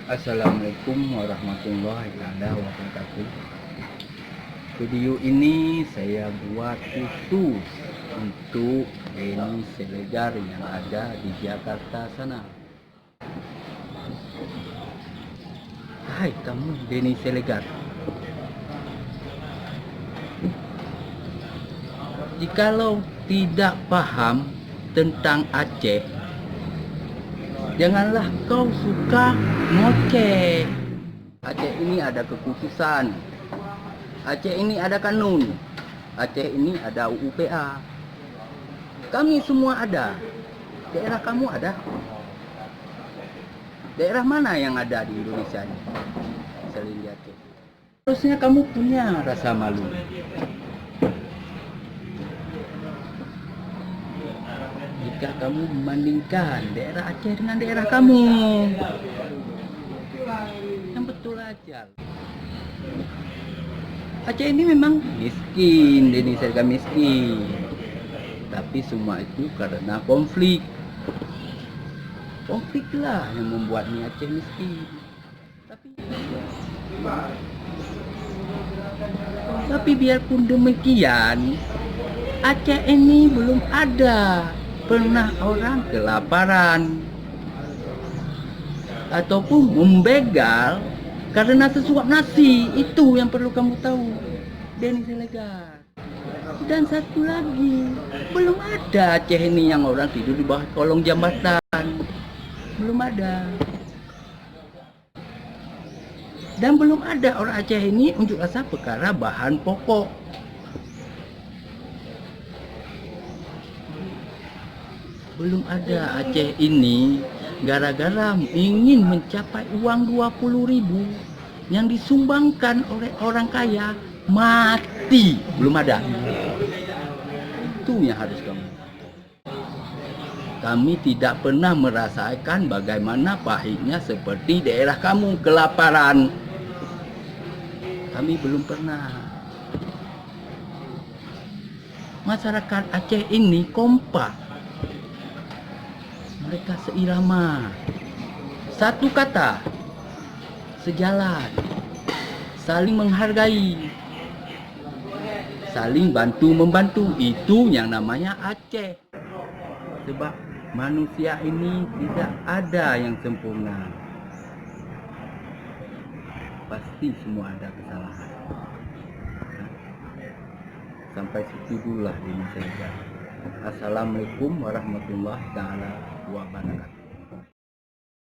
Assalamualaikum warahmatullahi wabarakatuh. Video ini saya buat khusus untuk Denny Siregar yang ada di Jakarta sana. Hai kamu Denny Siregar, jikalau tidak paham tentang Aceh, janganlah kau suka ngoceh. Aceh ini ada keputusan, Aceh ini ada kanun, Aceh ini ada UUPA. Kami semua ada. Daerah kamu ada? Daerah mana yang ada di Indonesia ini selain di Aceh? Harusnya kamu punya rasa malu. Jika kamu membandingkan daerah Aceh dengan daerah kamu, yang betul aja. Aceh ini memang miskin, Indonesia juga miskin. Tapi semua itu karena konflik. Konfliklah yang membuat Aceh miskin. Tapi biarpun demikian, Aceh ini belum ada pernah orang kelaparan ataupun membegal karena sesuap nasi. Itu yang perlu kamu tahu, Denny Siregar. Dan satu lagi, belum ada Aceh ini yang orang tidur di bawah kolong jembatan. Belum ada. Dan belum ada orang Aceh ini unjuk rasa perkara bahan pokok. Belum ada Aceh ini gara-gara ingin mencapai uang 20.000 yang disumbangkan oleh orang kaya mati. Belum ada. Itu yang harus kamu. Kami tidak pernah merasakan bagaimana pahitnya seperti daerah kamu kelaparan. Kami belum pernah. Masyarakat Aceh ini kompak. Mereka seirama, satu kata, sejalan, saling menghargai, saling bantu-membantu. Itu yang namanya Aceh. Sebab manusia ini tidak ada yang sempurna. Pasti semua ada kesalahan. Sampai situ dululah Denny Siregar. Assalamualaikum warahmatullahi wabarakatuh.